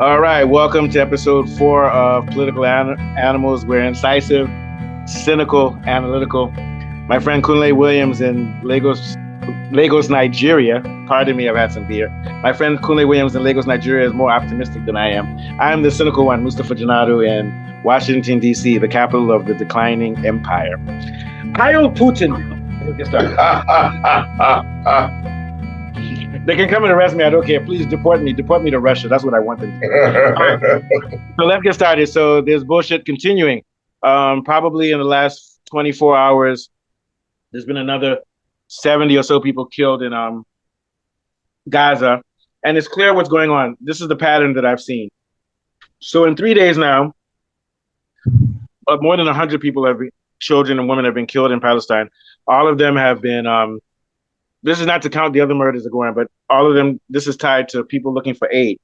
All right, welcome to episode 4 of Political Animals. We're incisive, cynical, analytical. My friend Kunle Williams in Lagos, Nigeria. Pardon me, I've had some beer. My friend Kunle Williams in Lagos, Nigeria is more optimistic than I am. I am the cynical one, Mustafa Janadu in Washington, D.C., the capital of the declining empire. Hail Putin! Let's get started. They can come and arrest me. I don't care. Please deport me. Deport me to Russia. That's what I want them to do. All right. So let's get started. So there's bullshit continuing. Probably in the last 24 hours, there's been another 70 or so people killed in Gaza. And it's clear what's going on. This is the pattern that I've seen. So in 3 days now, more than 100 people children and women have been killed in Palestine. All of them have been this is not to count the other murders that go on, but all of them, this is tied to people looking for aid.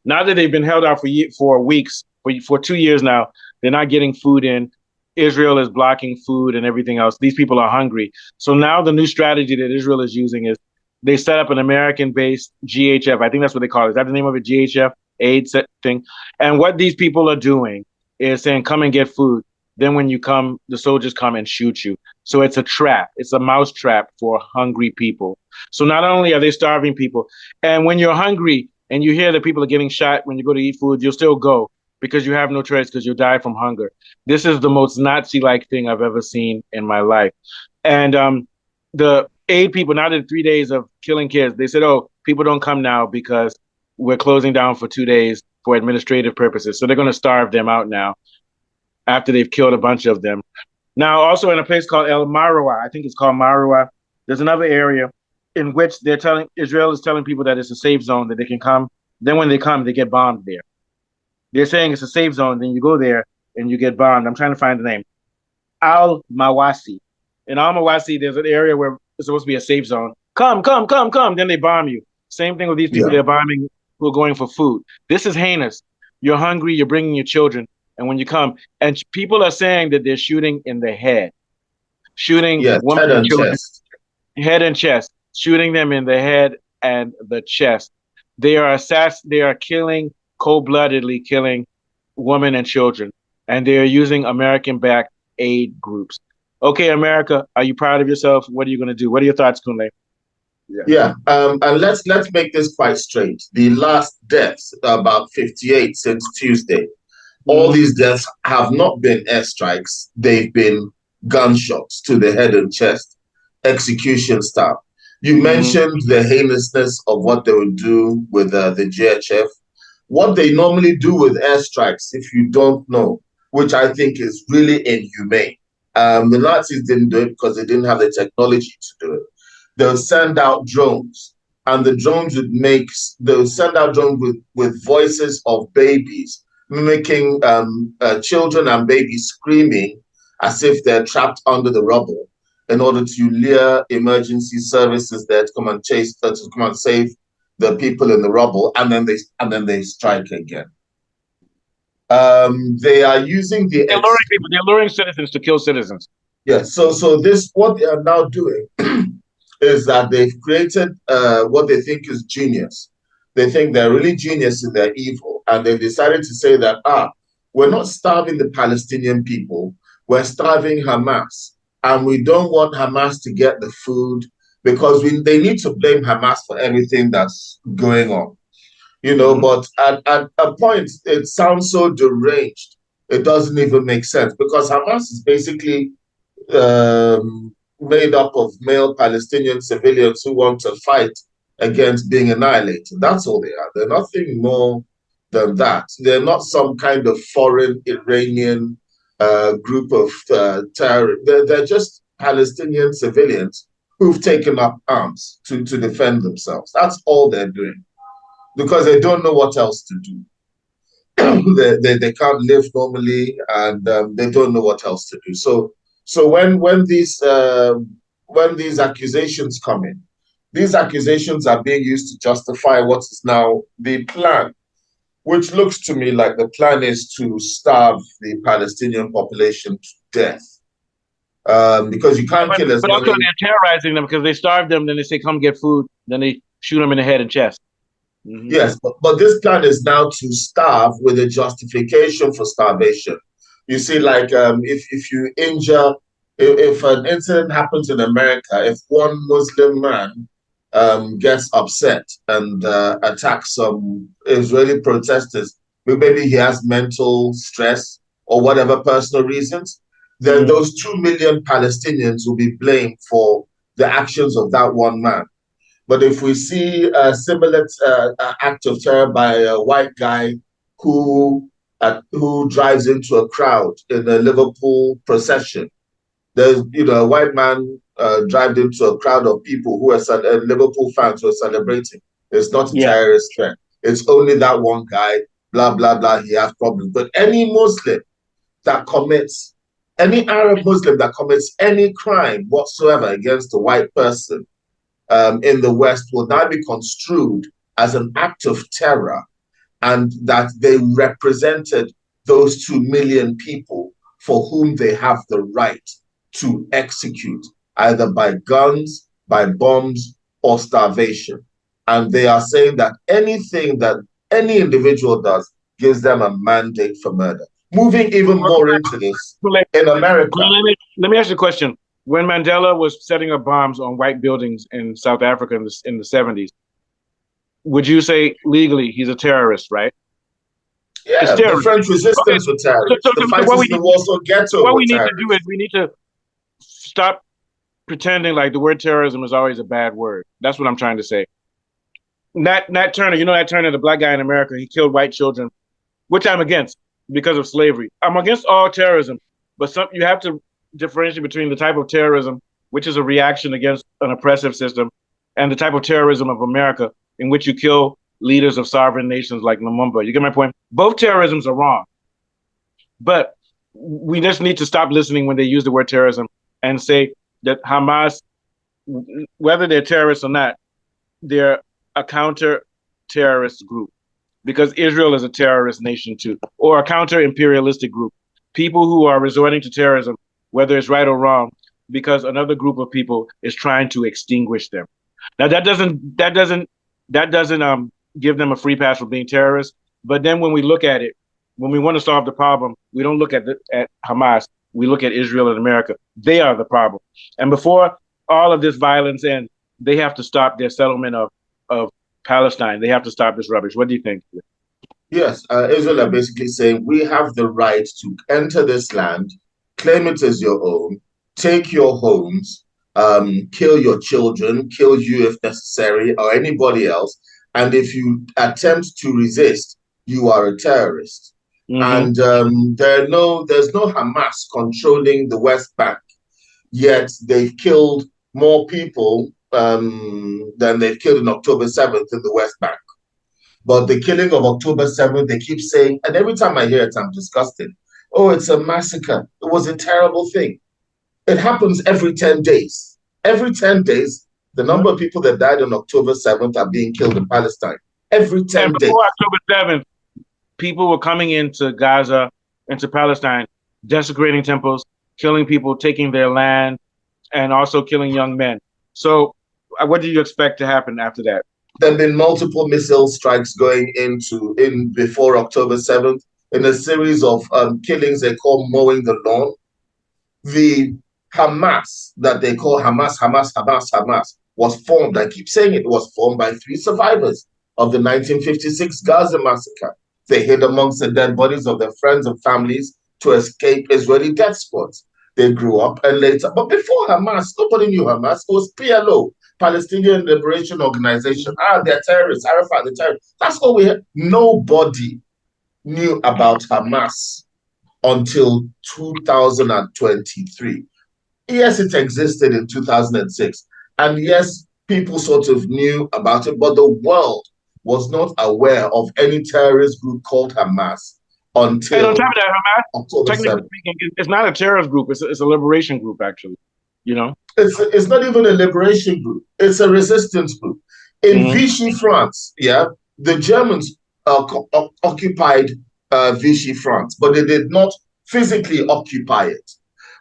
Now that they've been held out for weeks, for 2 years now, they're not getting food in. Israel is blocking food and everything else. These people are hungry. So now the new strategy that Israel is using is they set up an American-based GHF. I think that's what they call it. Is that the name of it? GHF aid thing. And what these people are doing is saying, come and get food. Then when you come, the soldiers come and shoot you. So it's a trap. It's a mouse trap for hungry people. So not only are they starving people, and when you're hungry and you hear that people are getting shot when you go to eat food, you'll still go because you have no choice because you'll die from hunger. This is the most Nazi-like thing I've ever seen in my life. And the aid people, now that 3 days of killing kids, they said, oh, people don't come now because we're closing down for 2 days for administrative purposes. So they're going to starve them out now after they've killed a bunch of them. Now, also in a place called El Marwa, I think it's called Marwa, there's another area in which Israel is telling people that it's a safe zone, that they can come. Then when they come, they get bombed there. They're saying it's a safe zone, then you go there and you get bombed. I'm trying to find the name. Al Mawasi. In Al Mawasi, there's an area where it's supposed to be a safe zone. Come, come, come, come. Then they bomb you. Same thing with these people. Yeah. They're bombing who are going for food. This is heinous. You're hungry. You're bringing your children. And when you come, and people are saying that they're shooting in the head, shooting women and children, head and chest, shooting them in the head and the chest. They are killing, cold-bloodedly killing women and children, and they are using American-backed aid groups. Okay, America, are you proud of yourself? What are you going to do? What are your thoughts, Kunle? And let's make this quite straight. The last deaths, about 58 since Tuesday. All these deaths have not been airstrikes. They've been gunshots to the head and chest, execution style. You mentioned the heinousness of what they would do with the GHF. What they normally do with airstrikes, if you don't know, which I think is really inhumane. The Nazis didn't do it because they didn't have the technology to do it. They'll send out drones, and the drones they'll send out drones with voices of babies, mimicking children and babies screaming as if they're trapped under the rubble in order to lure emergency services there to come and save the people in the rubble, and then they strike again. They are using they're luring people. They're luring citizens to kill citizens. Yeah. So what they are now doing is that they've created what they think is genius. They think they're really genius in their evil. And they've decided to say that, we're not starving the Palestinian people, we're starving Hamas. And we don't want Hamas to get the food because they need to blame Hamas for everything that's going on. But at a point, it sounds so deranged, it doesn't even make sense because Hamas is basically made up of male Palestinian civilians who want to fight against being annihilated. That's all they are. They're nothing more than that. They're not some kind of foreign Iranian group of terrorists. They're just Palestinian civilians who've taken up arms to defend themselves. That's all they're doing because they don't know what else to do. they can't live normally, and they don't know what else to do. So when these accusations come in, these accusations are being used to justify what is now the plan, which looks to me like the plan is to starve the Palestinian population to death. Because you can't kill as many. But also they're terrorizing them because they starve them, then they say, come get food, then they shoot them in the head and chest. Mm-hmm. Yes, but this plan is now to starve with a justification for starvation. You see, like if you injure, if an incident happens in America, if one Muslim man gets upset and attacks some Israeli protesters, maybe he has mental stress or whatever personal reasons, then Mm-hmm. those 2 million Palestinians will be blamed for the actions of that one man. But if we see a similar act of terror by a white guy who drives into a crowd in a Liverpool procession, there's a white man drives into a crowd of people who are Liverpool fans who are celebrating. It's not a Yeah. terrorist threat. It's only that one guy. Blah blah blah. He has problems. But that commits any Arab Muslim that commits any crime whatsoever against a white person in the West will now be construed as an act of terror, and that they represented those 2 million people for whom they have the right to execute, either by guns, by bombs, or starvation. And they are saying that anything that any individual does gives them a mandate for murder. Moving even more into this, in America, Let me ask you a question. When Mandela was setting up bombs on white buildings in South Africa in the 70s, would you say legally he's a terrorist, right? It's yeah, the terrorist. French Okay. resistance were So, so, terrorists. The so, so what fighters we in the need, Warsaw so Ghetto what were we need to do is terrorists. we need to stop pretending like the word terrorism is always a bad word. That's what I'm trying to say. Nat Turner, Nat Turner, the black guy in America, he killed white children, which I'm against because of slavery. I'm against all terrorism, but you have to differentiate between the type of terrorism, which is a reaction against an oppressive system, and the type of terrorism of America, in which you kill leaders of sovereign nations like Lumumba. You get my point? Both terrorisms are wrong, but we just need to stop listening when they use the word terrorism and say that Hamas, whether they're terrorists or not, they're a counter terrorist group because Israel is a terrorist nation too, or a counter imperialistic group. People who are resorting to terrorism, whether it's right or wrong, because another group of people is trying to extinguish them. Now that doesn't give them a free pass for being terrorists. But then when we look at it, when we want to solve the problem, we don't look at Hamas. We look at Israel and America. They are the problem. And before all of this violence ends, they have to stop their settlement of Palestine. They have to stop this rubbish. What do you think? Yes, Israel are basically saying we have the right to enter this land, claim it as your own, take your homes, kill your children, kill you if necessary, or anybody else. And if you attempt to resist, you are a terrorist. Mm-hmm. And there's no Hamas controlling the West Bank, yet they've killed more people than they've killed on October 7th in the West Bank. But the killing of October 7th, they keep saying, and every time I hear it, I'm disgusted. Oh, it's a massacre. It was a terrible thing. It happens every 10 days. Every 10 days, the number of people that died on October 7th are being killed in Palestine. Every And 10 before days. October 7th, people were coming into Gaza, into Palestine, desecrating temples, killing people, taking their land, and also killing young men. So, what do you expect to happen after that? There have been multiple missile strikes going in before October 7th in a series of killings they call mowing the lawn. The Hamas that they call Hamas was formed. I keep saying it was formed by three survivors of the 1956 Gaza massacre. They hid amongst the dead bodies of their friends and families to escape Israeli death squads. They grew up and later, but before Hamas, nobody knew Hamas. It was PLO, Palestinian Liberation Organization. They're terrorists. Arafat, the terrorists. That's all we had. Nobody knew about Hamas until 2023. Yes, it existed in 2006. And yes, people sort of knew about it, but the world was not aware of any terrorist group called Hamas And on top until of that, Hamas, October technically 7th. speaking, it's not a terrorist group. It's a liberation group, actually. You know. It's not even a liberation group, it's a resistance group. In Mm-hmm. Vichy, France, yeah, the Germans occupied Vichy, France, but they did not physically occupy it.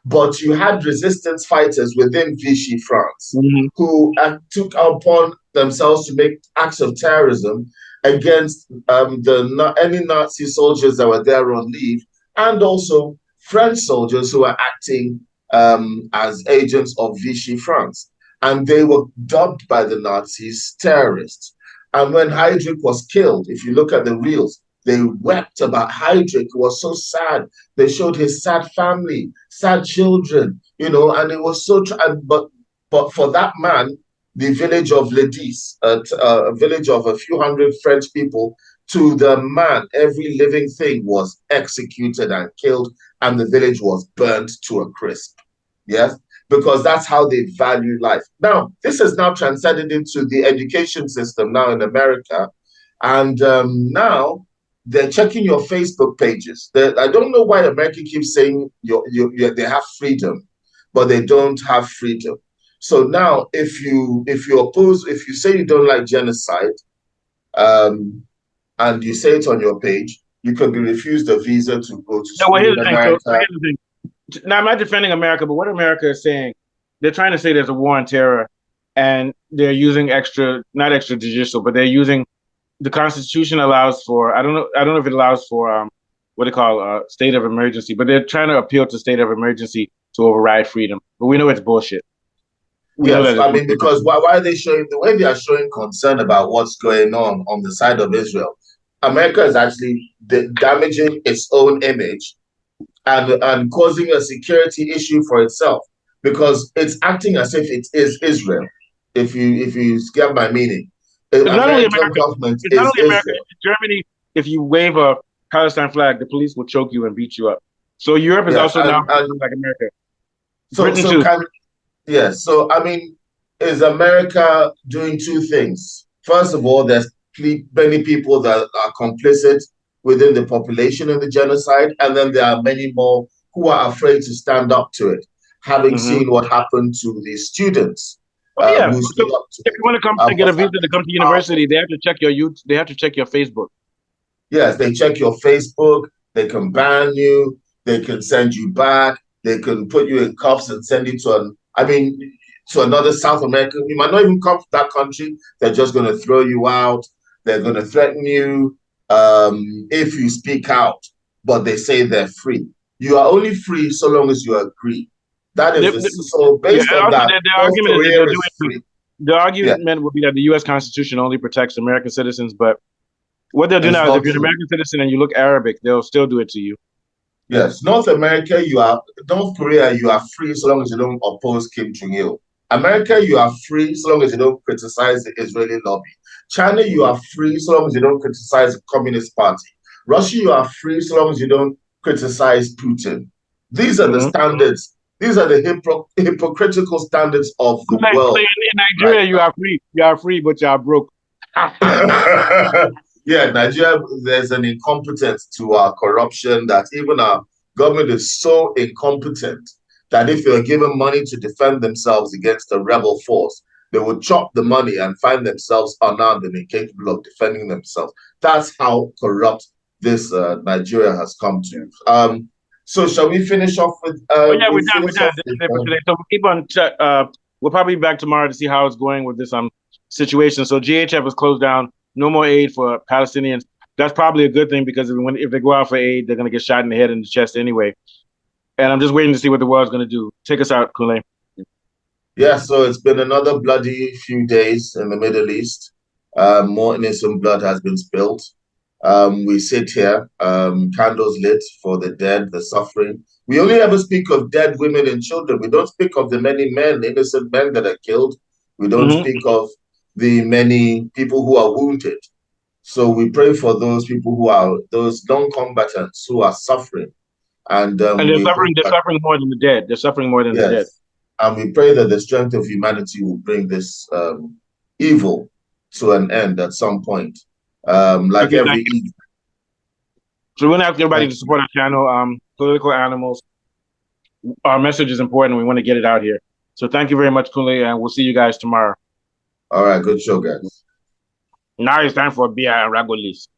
But you had resistance fighters within Vichy France Mm-hmm. who took upon themselves to make acts of terrorism against any Nazi soldiers that were there on leave, and also French soldiers who were acting as agents of Vichy France. And they were dubbed by the Nazis terrorists. And when Heydrich was killed, if you look at the reels, they wept about Heydrich. It was so sad. They showed his sad family, sad children, and it was so. But for that man, the village of Ledis, a village of a few hundred French people, to the man, every living thing was executed and killed, and the village was burnt to a crisp. Yes, because that's how they value life. Now, this has now transcended into the education system now in America, and now they're checking your Facebook pages. I don't know why America keeps saying they have freedom, but they don't have freedom. So now, if you say you don't like genocide, and you say it on your page, you can be refused a visa to go to No, well, school here's in the thing. So America. here's the thing. Now, I'm not defending America, but what America is saying, they're trying to say there's a war on terror, and they're using not extrajudicial, but they're using the Constitution allows for. I don't know if it allows for what they call state of emergency, but they're trying to appeal to state of emergency to override freedom. But we know it's bullshit. We know Yes, that it's I mean, bullshit. because why are they showing the way they are showing concern about what's going on the side of Israel? America is actually damaging its own image and causing a security issue for itself because it's acting as if it is Israel. If you get my meaning, the It's not only American America. government It's not is only America. Israel. In Germany, if you wave a Palestine flag, the police will choke you and beat you up. So Europe is Yeah, also now like America. so Britain so too. can yes. So I mean, is America doing two things? First of all, there's many people that are complicit within the population in the genocide, and then there are many more who are afraid to stand up to it, having Mm-hmm. seen what happened to the students Oh yeah. who So stood up to if it. you want to come to get a What's visa to happening come is to powerful. university, they have to check your youth. They have to check your Facebook. Yes, they check your Facebook, they can ban you, they can send you back, they can put you in cuffs and send you to another South American. You might not even come to that country. They're just going to throw you out. They're going to threaten you if you speak out, but they say they're free. You are only free so long as you agree. That They, is they, so yeah. based And on also, that, the North argument is that Korea they'll do is it. free. The Yeah, argument will be that the U.S. Constitution only protects American citizens, but what they'll do it's now is if not you're an true. American citizen and you look Arabic, they'll still do it to you. Yes, North Korea, you are free so long as you don't oppose Kim Jong Il. America, you are free so long as you don't criticize the Israeli lobby. China, you are free so long as you don't criticize the Communist Party. Russia, you are free so long as you don't criticize Putin. These are the Mm-hmm. standards. These are the hypocritical standards of the Like world in right Nigeria, you now. are free. You are free, but you are broke. Yeah, Nigeria, there's an incompetence to our corruption that even our government is so incompetent that if they're given money to defend themselves against a rebel force, they would chop the money and find themselves unarmed and incapable of defending themselves. That's how corrupt this Nigeria has come to. So shall we finish off with But yeah, we're we done. We're finish done. off This with is it for today. So we'll keep on check. We'll probably be back tomorrow to see how it's going with this situation. So GHF is closed down. No more aid for Palestinians. That's probably a good thing because if they go out for aid, they're gonna get shot in the head and the chest anyway. And I'm just waiting to see what the world's gonna do. Take us out, Kule. Yeah, so it's been another bloody few days in the Middle East. More innocent blood has been spilled. We sit here, candles lit for the dead, the suffering. We only ever speak of dead women and children. We don't speak of the many men, innocent men that are killed. We don't Mm-hmm. speak of the many people who are wounded. So we pray for those people those non-combatants who are suffering. And And they're we hope suffering. They're that suffering more than the dead. They're suffering more than the dead. yes. And we pray that the strength of humanity will bring this evil to an end at some point. Thank Like you. every Thank you. evil. So we're gonna ask everybody Thank to you. support our channel. Political Animals. Our message is important. We want to get it out here. So thank you very much, Kule, and we'll see you guys tomorrow. All right, good show, guys. Now it's time for beer and ragolis.